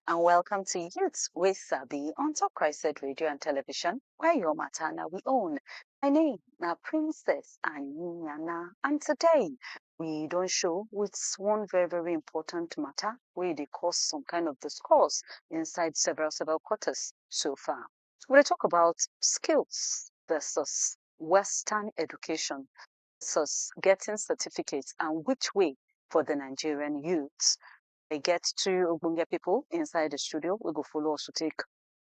and welcome to Youths with Sabi on Top Christ Radio and Television, where your matana we own. My name na Princess Anyana, and today we don't show with one very important matter where they cause some kind of discourse inside several quarters so far. We'll talk about skills versus Western education versus getting certificates and which way for the Nigerian youths. I get two Ogbonge people inside the studio. We go follow us to take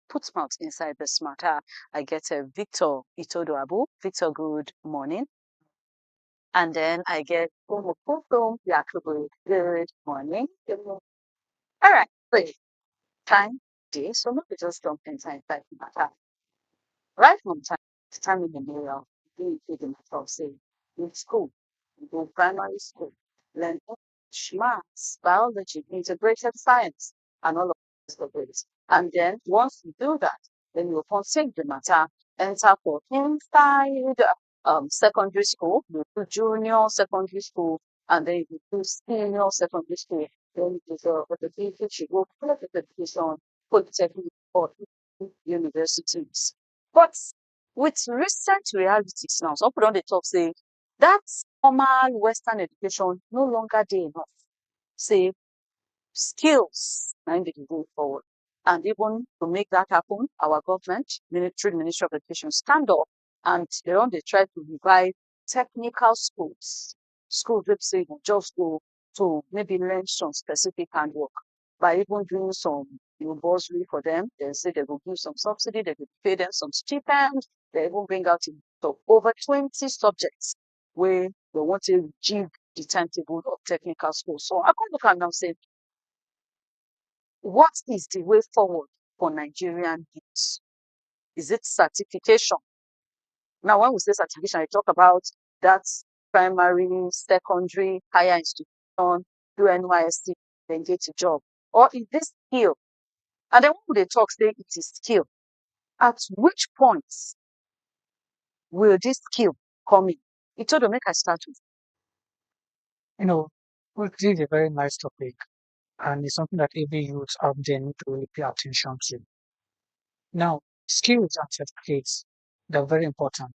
put mouth inside this matter. I get Victor Itodoabu. Victor, good morning. And then I get Yakubu. Good morning. All right, please. Time day. So maybe just jump inside that matter. Right from time in the mirror, we take the matter of say in school, you go primary school, learn English, maths, biology, integrated science, and all of this of it. And then once you do that, then you take the matter, enter for inside secondary school, you do junior secondary school, and then you do senior secondary school. Then you go for the you go for the education, polytechnic or universities. But with recent realities now, some people don talk say that formal Western education no longer dey enough. Say skills na im dey go forward. And even to make that happen, our government, Ministry of Education, stand up and they try to revive technical schools. Schools wey say you just go to maybe learn some specific handwork by even doing some bursary for them. They say they will give some subsidy, they will pay them some stipend, they even bring out so over 20 subjects where they want to give the timetable of technical schools. So I can look at now say, what is the way forward for Nigerian youths? Is it certification? Now, when we say certification, I talk about that primary, secondary, higher institution, do NYSC, then get a job. Or is this skill? And then when they talk, say it is skill. At which point will this skill come in? It told them, make I start with. This is a very nice topic, and it's something that every youth out there need to really pay attention to. Now, skills and certificates, they're very important.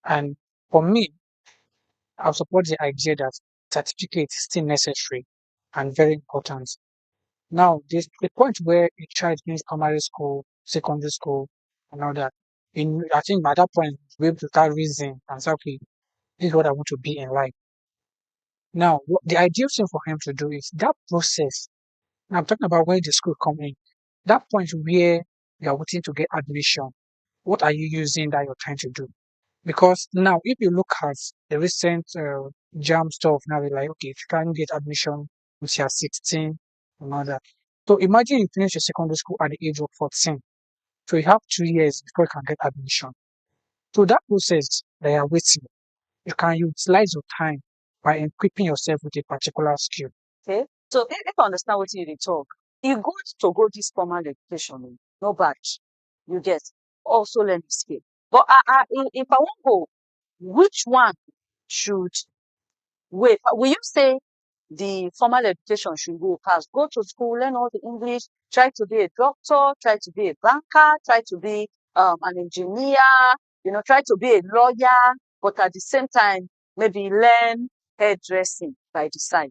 And for me, I support the idea that certificate is still necessary and very important. Now, there's the point where a child finishes primary school, secondary school, and all that. I think by that point, we're able to start reasoning and say, okay, this is what I want to be in life. Now, the ideal thing for him to do is that process. Now, I'm talking about when the school come in. That point where you are waiting to get admission. What are you using that you're trying to do? Because now, if you look at the recent jam stuff, now they're like, okay, if you can't get admission once you're 16 and all that. So imagine you finish your secondary school at the age of 14. So you have 2 years before you can get admission. So that process that you're waiting, you can utilize your time by equipping yourself with a particular skill. Okay. So if I understand what you talk, you go to go this formal education, no badge, you get also learn the skill. But if I want go, which one should wait? Will you say the formal education should go past? Go to school, learn all the English, try to be a doctor, try to be a banker, try to be an engineer, try to be a lawyer, but at the same time, maybe learn hairdressing by the side.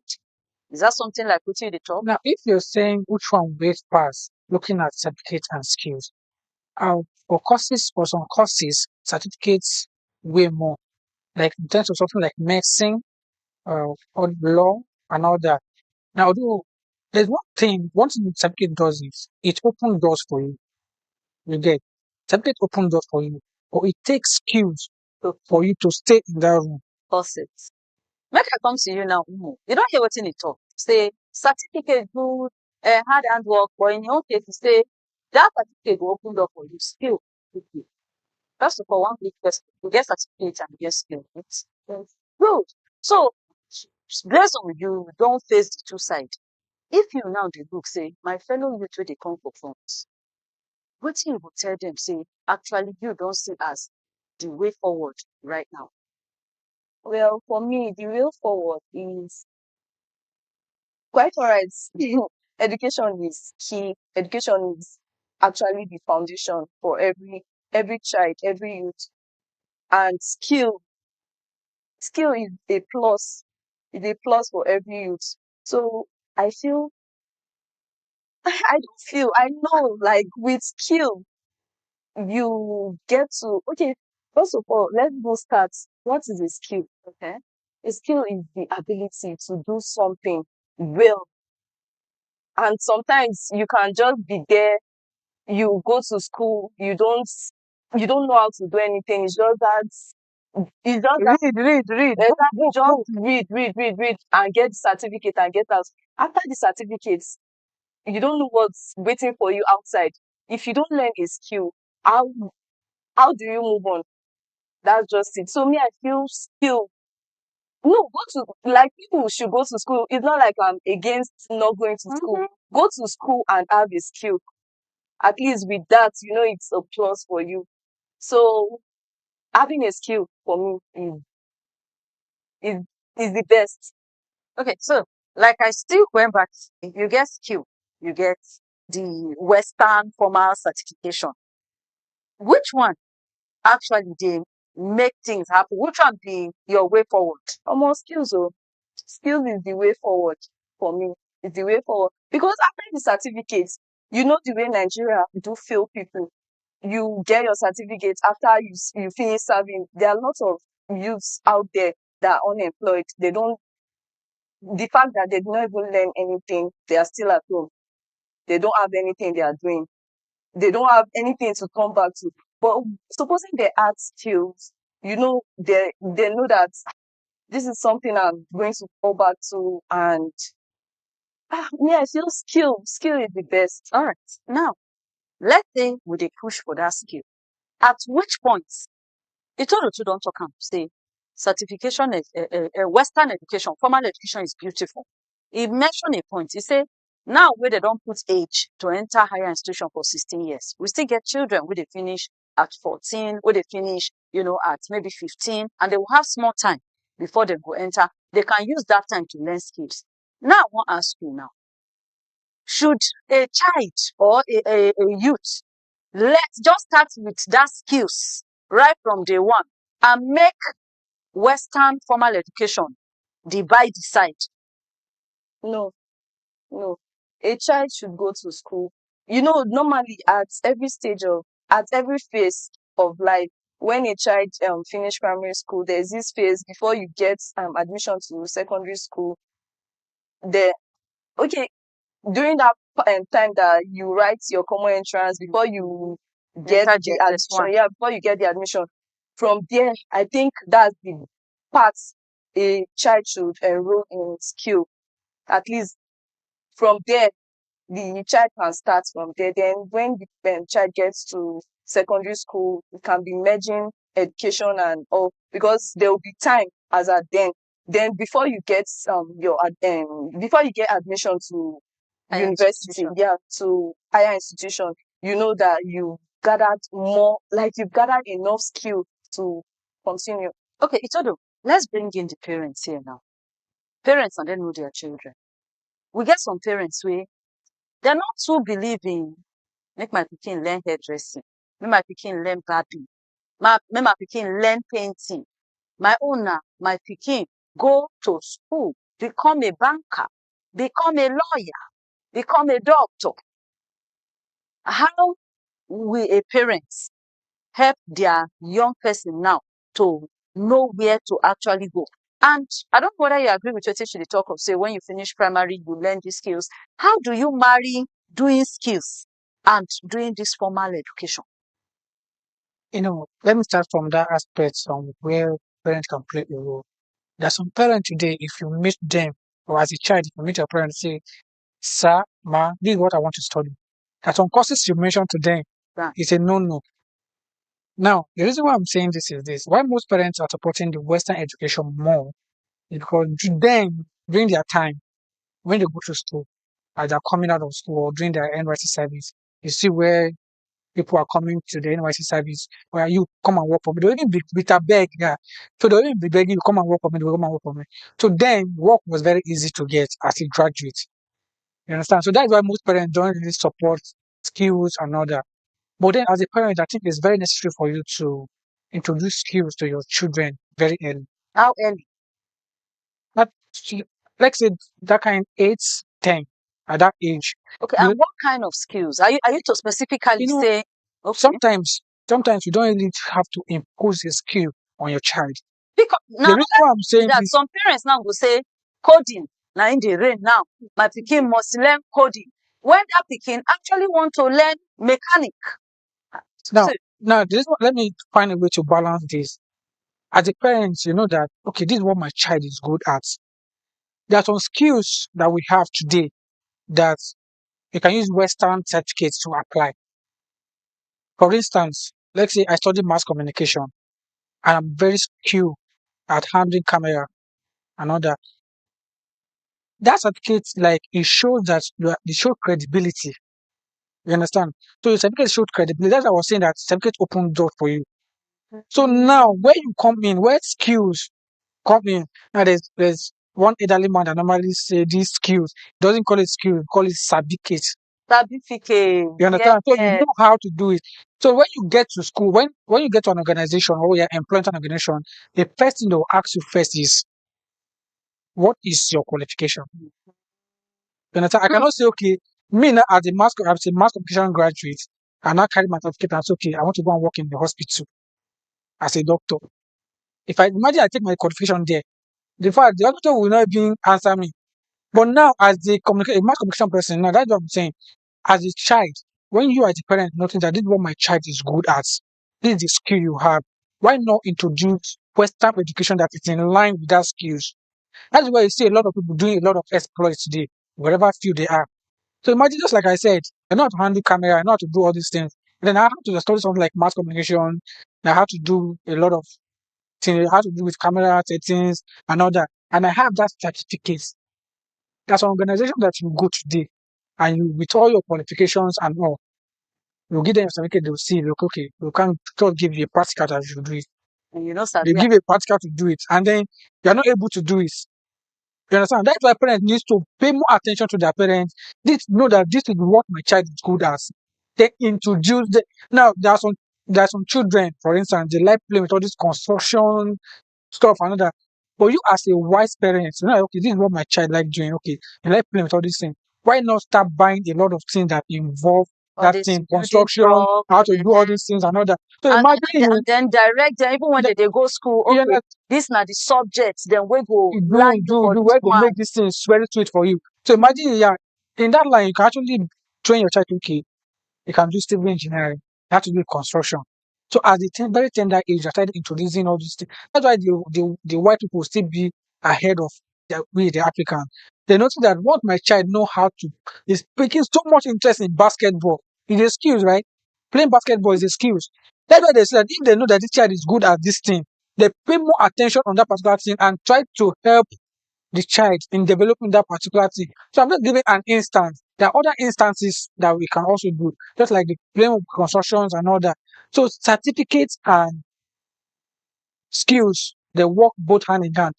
Is that something like putting the top? Now, if you're saying which one weighs past, looking at certificates and skills, for some courses, certificates weigh more. Like in terms of something like medicine, or law, and all that. Now, although there's one thing the certificate does is it opens doors for you. You get certificate open doors for you, or it takes skills for you to stay in that room. Courses. Make I come to you now. You don't hear what's in the talk. Say certificate good, hard handwork, but in your case, you say that certificate will open door for you. Skill. First of all, one big question, you get certificate and you get skill. It's good. So based on you don't face the two sides. If you now the look say my fellow youth wey dey come for front, wetin you go tell them say actually you don't see as the way forward right now? Well, for me, the way forward is quite all right. education is key. Education is actually the foundation for every child, every youth. And skill is a plus. Is a plus for every youth. So I feel I don't feel I know like with skill you get to okay, first of all, let's go start. What is a skill? Okay. A skill is the ability to do something well. And sometimes you can just be there, you go to school, you don't know how to do anything. It's just that Read. exactly Book, just book. read and get the certificate and get out. After the certificates, you don't know what's waiting for you outside. If you don't learn a skill, how how do you move on? That's just it. So me, I feel skill. No, go to like people should go to school. It's not like I'm against not going to school. Mhm. Go to school and have a skill. At least with that, it's a plus for you. So having a skill for me is is the best. Okay, so like I still went back, you get skill, you get the Western formal certification. Which one actually they make things happen? Which one be your way forward? More skills, oh, skills is the way forward for me. It's the way forward because after the certificates, the way Nigeria do fail people. You get your certificate after you finish serving. There are lots of youths out there that are unemployed. The fact that they do not even learn anything, they are still at home. They don't have anything they are doing. They don't have anything to come back to. But supposing they add skills, they know that this is something I'm going to fall back to. And me, I feel skill is the best. All right. Now, let's say we dey push for that skill. At which point, Itorotu don't talk am say certification is Western education, formal education is beautiful. He mentioned a point. He say now where they don't put age to enter higher institution for 16 years, we still get children where they finish at 14, where they finish, at maybe 15, and they will have small time before they go enter. They can use that time to learn skills. Now I want to ask you now, should a child or a youth let's just start with that skills right from day one and make Western formal education divide the side? No, no. A child should go to school. Normally at every phase of life, when a child finish primary school, there's this phase before you get admission to secondary school. There, okay, during that time that you write your common entrance before you get Enter the JSS1. admission, yeah, before you get the admission. From there, I think that's the part a child should enroll in skill. At least from there, the child can start from there. Then when the child gets to secondary school, it can be merging education and all because there will be time as at then before you get before you get admission to Higher university, institution. yeah, to higher institution, you know that you've gathered enough skill to continue. Okay, Itodo, let's bring in the parents here now. Parents and they know their children. We get some parents where they're not too believing make my pikin learn hairdressing, make my pikin learn barbing, make my pikin learn painting. My owner, my pikin, go to school, become a banker, become a lawyer, become a doctor. How will a parent help their young person now to know where to actually go? And I don't know whether you agree with what you talk of, say, when you finish primary, you learn these skills. How do you marry doing skills and doing this formal education? Let me start from that aspect where parents can play a role. There are some parents today, if you meet them, or as a child, if you meet your parents, say, Sir, Ma, this is what I want to study. There are some courses you mention to them, Right. it's a no no. Now, the reason why I'm saying this is this why most parents are supporting the Western education more is because to them, during their time, when they go to school, as they're coming out of school or during their NYC service, you see where people are coming to the NYC service where you come and work for me. They even be with a beg, yeah. So they even be begging you come and work for me, come and work for me. So then work was very easy to get as a graduate. You understand? So that's why most parents don't really support skills and all that. But then, as a parent, I think it's very necessary for you to introduce skills to your children very early. How early? Not like say that kind 8, 10 at that age. Okay, and Because what kind of skills? Are you to specifically you know say, okay? sometimes you don't really have to impose a skill on your child. Because now The reason why I'm be saying that this some parents now will say coding now in the rain now. My pikin must learn coding. When that pikin actually want to learn mechanic. now, So let me find a way to balance this. As a parent, you know that okay, this is what my child is good at. There are some skills that we have today that you can use Western certificates to apply. For instance, let's say I study mass communication and I'm very skilled at handling camera and all that. That certificate, like it shows that it shows credibility. You understand? So your certificate showed credibility. That's why I was saying that certificate open door for you. So now where you come in, where skills come in, now there's one elderly man that normally say these skills, doesn't call it skills, call it certificate. certificate, You understand? So you yes. know how to do it. So when you get to school, when you get to an organization or you're employed to an organization, the first thing they'll ask you first is what is your qualification? You understand? I Hmm. cannot say, okay, me now as a mass communication graduate, I now carry my certificate and say, okay, I want to go and work in the hospital as a doctor. If I imagine I take my qualification there, the hospital will not even answer me. But now as a mass communication person, now that's what I'm saying. As a child, when you as a parent notice that this is what my child is good at, this is the skill you have, why not introduce Western education that is in line with that skills? That's why you see a lot of people doing a lot of exploits today, wherever field they are. So imagine just like I said, I know how to handle camera, I know how to do all these things. And then I have to study something like mass communication, and I have to do a lot of things, I have to do with camera settings and all that. And I have that certificate. That's an organization that you go today and you with all your qualifications and all, you give them a certificate, they'll see, look, okay, you can't just give you a practical that you should do it. And you know, They Sabia, give you a practical to do it, and then you're not able to do it. You understand? That's why parents need to pay more attention to their parents. This know that this is what my child is good at. They introduce the now there are some children, for instance, they like playing with all this construction stuff and all that. But you as a wise parent, you know, like, okay, this is what my child like doing. Okay, they like playing with all these things. Why not start buying a lot of things that involve all that this thing, building construction, truck, how to do all these things and all that. So and, imagine and then direct them even when the, they go school. you Okay, this now the subjects. Then we go you line you for do this where go one. make these things very sweet for you. So imagine, yeah, in that line, you can actually train your child, okay, you can do civil engineering, you have to do construction. So at the very tender age, I started introducing all these things. That's why the white people still be ahead of the African. They notice that what my child know how to is taking so much interest in basketball. It's a skills, right? Playing basketball is a skills. That's why they say that if they know that this child is good at this thing, they pay more attention on that particular thing and try to help the child in developing that particular thing. So I'm just giving an instance. There are other instances that we can also do, just like the playing of constructions and all that. So certificates and skills, they work both hand in hand.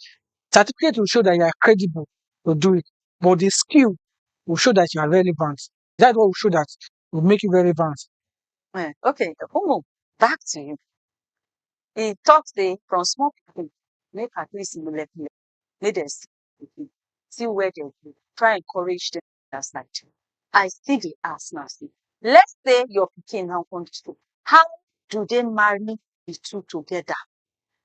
Certificate will show that you are credible to do it, but the skill will show that you are relevant. That's what will show that will make you relevant. Okay, Homo, back to you. He talks the from small people, make at least in the level, make them see where they go. Try encourage them. That's like I still dey ask now. See, let's say your pikin now want to school. How do they marry the two together?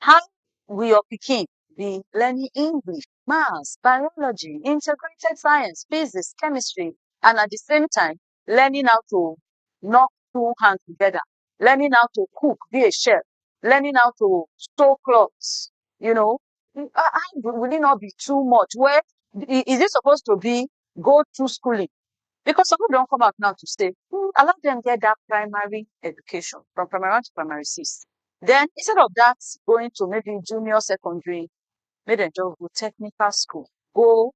How will your pikin be learning English, maths, biology, integrated science, physics, chemistry, and at the same time learning how to knock two hands together, learning how to cook, be a chef, learning how to sew clothes, you know? Will it not be too much? Where is it supposed to be go to schooling? Because some people don't come out now to say, allow them get that primary education from primary one to primary six. Then instead of that, going to maybe junior secondary, make them just go technical school, go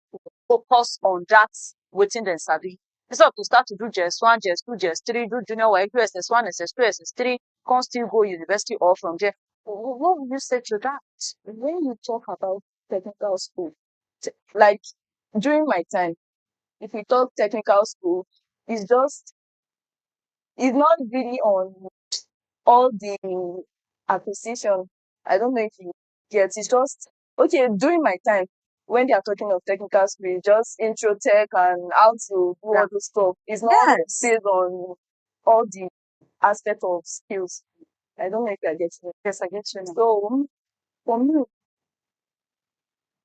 focus on that within them sabi. Instead of to start to do JS1, JS2, JS3, do junior work, do SS1, SS2, SS3, come still go university or from there. What would you say to that? When you talk about technical school, like during my time, if we talk technical school, it's just it's not really on all the acquisition. I don't know if you get it's just okay during my time when they are talking of technical school, it's just intro tech and how to do Yeah. all the stuff. It's not Yes. based on all the aspect of skills. I don't know if I get it. Yes, I get you now. So for me,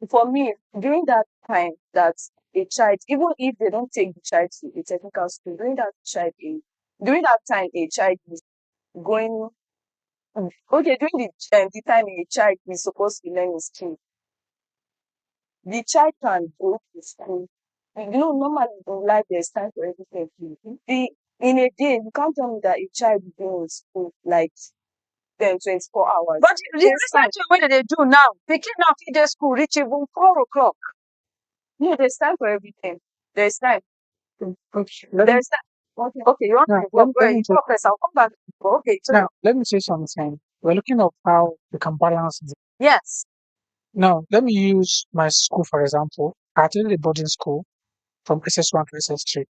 for me, during that time that a child, even if they don't take the child to a technical school, during that time a child is going okay, during the time a child is supposed to learn a skill, the child can go to school. Normally in life there's time for everything. The in a day, you can't tell me that a child is going to school like 24 hours. But the There's time. research wey dem dey do now, pikin now fit dey school reach even 4 o'clock. No, there's time for everything. There's time. Okay, let me There's time. Okay. Okay, you want now to let go? me Go let ahead, me you say talk first, I'll come back. Okay, so now let me say something. We're looking at how we can balance this. yes. Now let me use my school for example. I attended a boarding school from SS1 to SS3.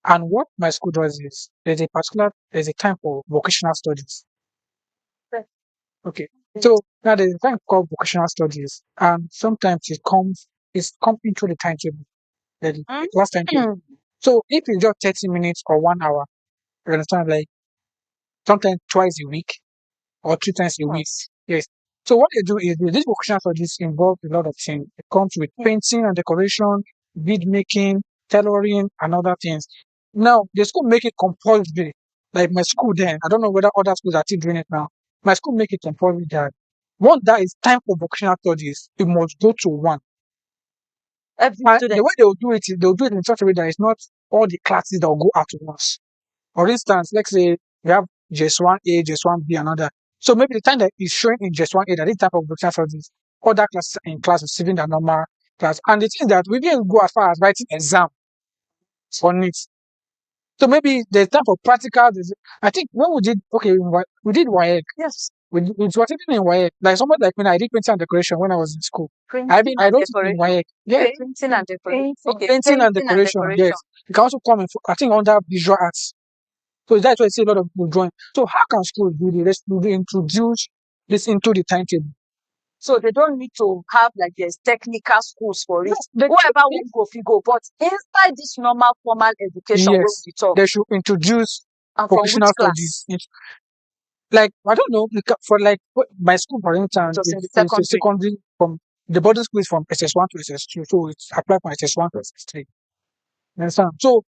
And what my school does is there's a time for vocational studies. Okay. So now there's a time called vocational studies, and sometimes it's come into the timetable, the class timetable. Mm. So if it's just 30 minutes or 1 hour, you understand, like sometimes twice a week or 3 times a week. Yes. Yes. So what they do is these vocational studies involve a lot of things. It comes with painting and decoration, bead making, tailoring, and other things. Now the school make it compulsory. Like my school then, I don't know whether other schools are still doing it now. My school make it compulsory that once that is time for vocational studies, you must go to one. Every And the student. way they will do it is they'll do it in such a way that it's not all the classes that will go at once. For instance, let's say you have JS1A, JS1B, and other. So maybe the time that is showing in JS1A that this type of vocational studies, other classes in class receiving the normal class. And the thing is that we didn't go as far as writing exam on it. So maybe there's time for practical. I think when we did, okay, we did WAEC. Yes. It was even in WAEC. Like somebody like me, I did painting and decoration when I was in school. Printing I and wrote it in decoration. WAEC. Yes, Printing and decoration. Okay, painting and painting and decoration. decoration. Yes, you can also come in, I think, under visual arts. So that's why I see a lot of people join. So how can schools do this? They introduce this into the timetable. So they don't need to have like there's technical schools for it. No, they, Whoever will go, fit go. But inside this normal formal education, where yes, we talk, they should introduce and from vocational which studies. class? Like I don't know, for like my school, for instance, Just in the it's a secondary. secondary from the boarding school is from SS1 to SS2, so it's applied from SS1 to SS3. You understand? So,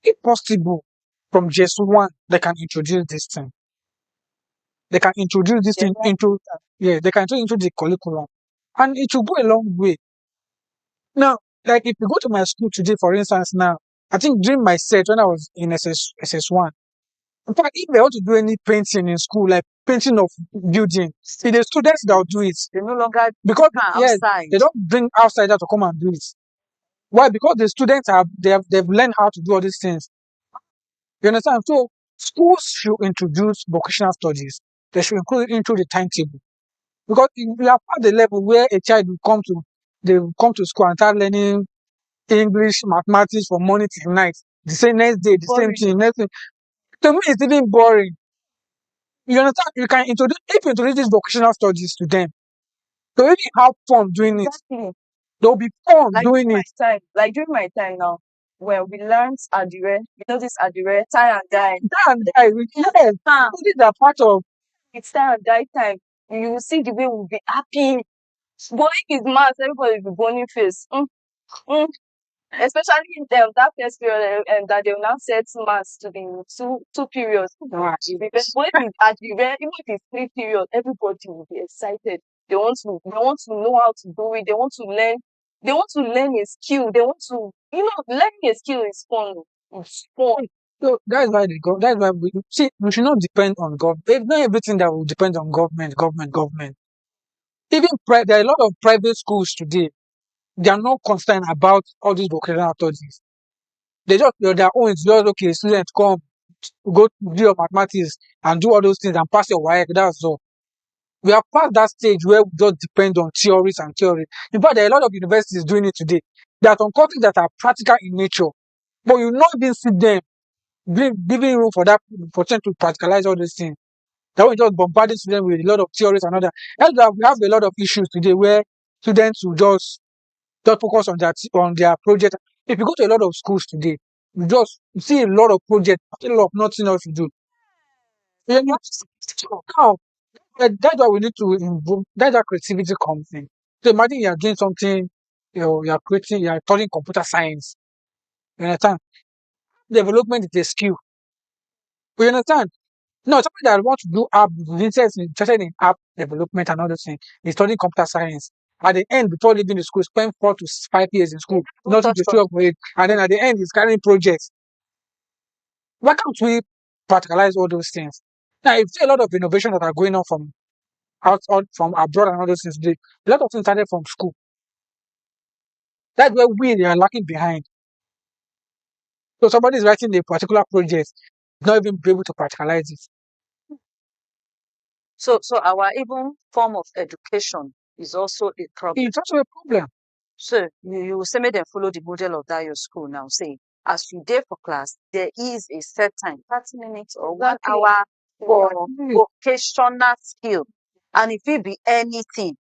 if possible, from JS1, they can introduce this thing. They can introduce this Yeah. thing into, yeah, they can introduce into the curriculum, and it will go a long way. Now, like if you go to my school today, for instance, now I think during my set when I was in SS1, in fact, if they want to do any painting in school, like painting of building, it's the students that will do it They no longer because yeah, outside. they don't bring outsiders to come and do it. Why? Because the students they've learned how to do all these things. You understand? So schools should introduce vocational studies. They should include it into the timetable. Because if you are at the level where a child they will come to school and start learning English, mathematics from morning till night. The same next day, the same Boring. thing, next thing. To me, it's even boring. You understand? You can introduce if you introduce these vocational studies to them, they will really have fun doing it. Exactly. They'll be fun Like doing during my it. time, like during my time now, when we learned adire, this adire, tie and dye. And yes, Ah, these are part of it's tie and dye time. You will see the way we'll be happy. But if it's mass, everybody will be burning face. Mm. Especially in that first period, that they will now set mass to be two periods. that. But if it's adire, even if it's 3 periods, everybody will be excited. They want to know how to do it. They want to learn. They want to learn a skill. They want to, learning a skill is fun. It's fun. So that's why that's why we see we should not depend on government. Not everything that will depend on government. Even there are a lot of private schools today. They are not concerned about all these vocational studies. They just their own is just okay. Students come, go do your mathematics and do all those things and pass your WAEC. That's all. We have passed that stage where we just depend on theories and theory. In fact, there are a lot of universities doing it today. There are some courses that are practical in nature. but you not even see them giving room for that for them to practicalize all these things. That we just bombarding students with a lot of theories and all that. That's why we have a lot of issues today where students will just focus on their project. If you go to a lot of schools today, you see a lot of projects, a lot of nothing else to do. You know, so now that's why we need to involve. That's where creativity comes in. So imagine you are doing something, you are creating, you are studying computer science. You understand? Development is a skill. You understand? No, somebody that wants to do app, interested in app development and all those things, is studying computer science. At the end, before leaving the school, spend 4 to 5 years in school, Who nothing to touched on show up for it. And then at the end, he's carrying projects. Why can't we practicalize all those things? Now, if there are a lot of innovation that are going on out from abroad and all those things, a lot of things started from school. That's where we are lacking behind. So somebody is writing a particular project, not even be able to practicalize it. So our even form of education is also a problem. It's also a problem. So you will say make them follow the model of that your school now. Say as you there for class, there is a set time, 30 minutes or 1 hour for vocational skill. And if it be anything,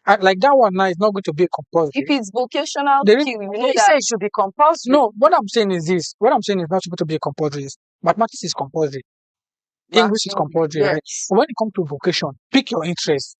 And like that one now is not going to be a compulsory. If it's vocational There is skill, you know you that say it should be compulsory. no. What I'm saying is this. What I'm saying is not supposed to be a compulsory. Mathematics is compulsory. English is compulsory, right? Yes, But when it comes to vocation, pick your interest.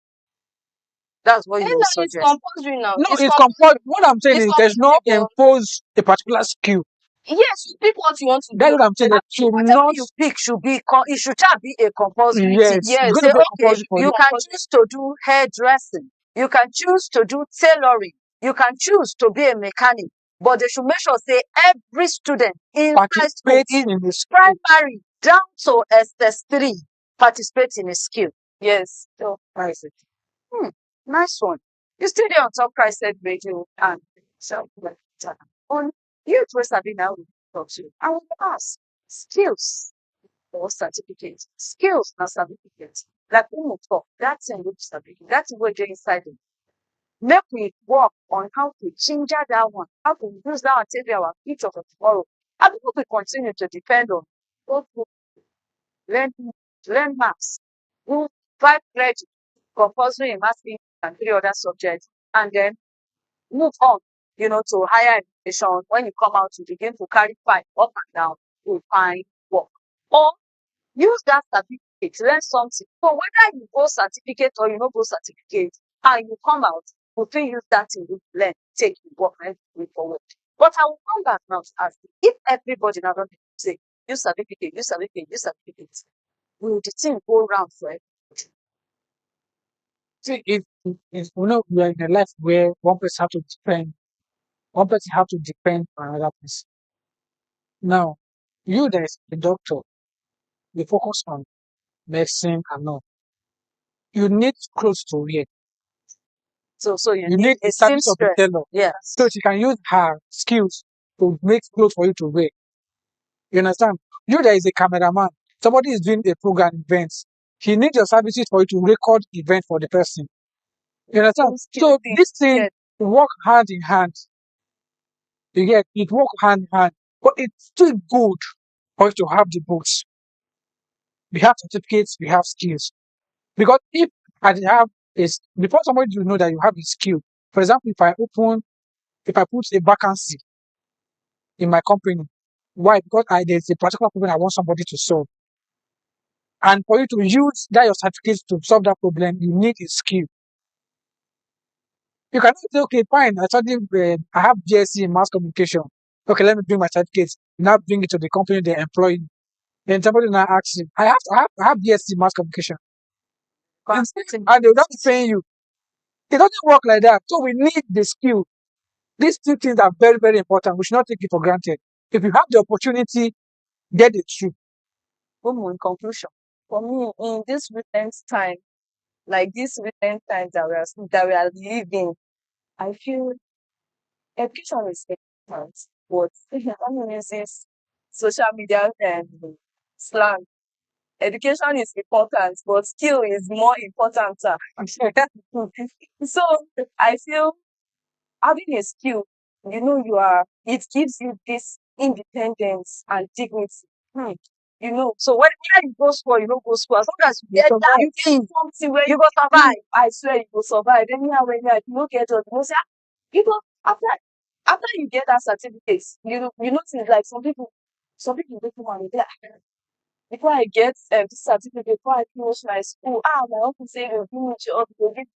that's what and you will now it's suggest. compulsory now. No, It's it's compulsory. compulsory. What I'm saying It's is there's no compulsory, but impose a particular skill. yes, you pick what you want to That's do. what I'm saying. That should Whatever not. you pick should be it should just be a compulsory thing. Yes, it's Yes, going Say, to be a okay, compulsory for you you. can choose to do hairdressing, you can choose to do tailoring, you can choose to be a mechanic, but they should make sure say every student in high school, Participate in in the skill. primary down to SS3, participate in a skill. yes. So that's it. Hmm, nice one. You still there on Top Price Said Radio and so on youth was having now we talk to you. I want to ask skills or certificates. Skills and certificates. Like Umu talk, that's in which certificate, that's what you're inside it. Make we work on how to ginger that one, how to use that and take our future for tomorrow. And people will continue to depend on those who learn learn maths, do 5 credit, compulsory in maths and 3 other subjects, and then move on, to higher education. When you come out, you begin to carry 5 up and down to find work. Or use that certificate, learn something. So whether you go certificate or you no go certificate, and you come out, you fit use that thing you learn, take you work and move forward. But I will come back now to ask you, if everybody now don dey say use certificate, use certificate, use certificate, will the thing go round for everybody? See, if we are in a life where one person have to depend on another person. Now, you that is a doctor, you focus on medicine and all. You need clothes to wear. So you You need need a the service of a seamstress. tailor. Yes. So she can use her skills to make clothes for you to wear. You understand? You there is a cameraman. Somebody is doing a program events. He needs your services for you to record event for the person. You understand? Some skill So thing. this thing Yes. work hand in hand. You get it work hand in hand. But it's still good for you to have the books. We have certificates, we have skills. Because if I have is before somebody to know that you have a skill. For example, if I put a vacancy in my company, why? Because there's a particular problem I want somebody to solve. And for you to use that your certificates to solve that problem, you need a skill. You cannot say, okay, fine, I have BSc in mass communication. Okay, let me bring my certificates. Now bring it to the company they employ you. Then somebody now asks you, I have BSc in mass communication. And they will not be paying you. It doesn't work like that. So we need the skill. These two things are very, very important. We should not take it for granted. If you have the opportunity, get it through. In conclusion, for me, in this recent time, like this recent times that we are living, I feel education is important. But let me use this social media slang. Education is important, but skill is more important. So I feel having a skill, it gives you this independence and dignity. Hmm. You know, So whether you go school or you don't go school, as long as you get that you get thing, something where you go survive. I swear you will survive. Anyhow, anyhow, if you don't get job, you know, say, "Ah," you know, after you get that certificate, you notice like some people wake up and be like, "Ah, before I get this certificate, before I finish my school, my uncle say they'll give me job, they'll give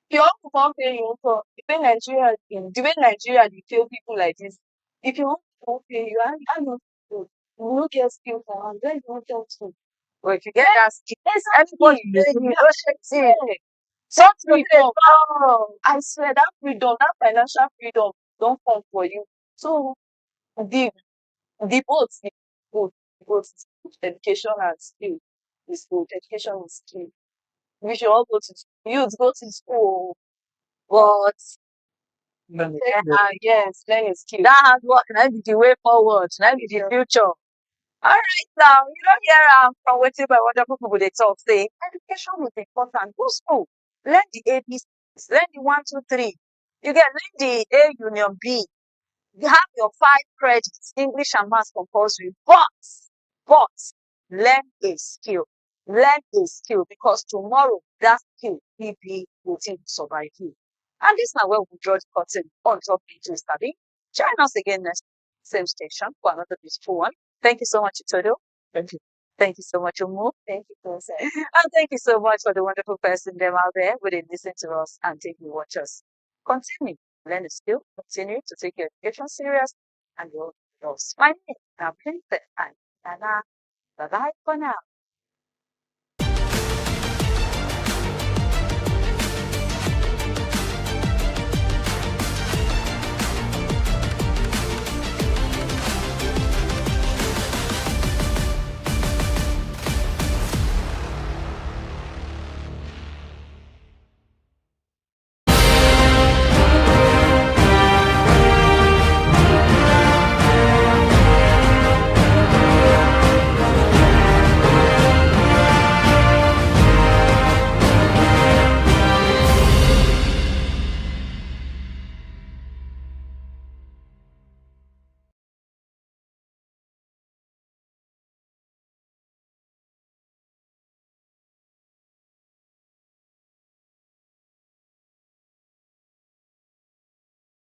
your uncle can't pay you for the way Nigeria they fail people like this. If your uncle can't pay you, I know you no get skill for hand, where you want them to? But if you get that skill, anybody Exactly. pay you, don't shake it. Yeah. Some That people dey freedom, I swear that freedom, that financial freedom don't come for you. So the the both, both, both is good. Education and skill is good. Education is skill. We should all go to youth go to school, but Learn a yeah, skill. yes, learn a skill. that hard work na be the way forward, na be the Yeah. future. Alright now, you don't hear from wetin my wonderful people dey talk say education is important. Go school, learn the ABCs, learn the 1, 2, 3. You get learn the A Union B. You have your 5 credits, English and maths compulsory, but learn a skill. Learn a skill because tomorrow that skill will be wetin survive you. And this na where we draw the curtain on top into study. Join us again next same station for another beautiful one. Thank you so much, Itodo. Thank you. Thank you so much, Umu. Thank you, Princess. And thank you so much for the wonderful person them out there who did listen to us and take me watch us. Continue, learn a skill, continue to take your education serious, and you'll know. My name is Princess and Nana. Bye bye for now.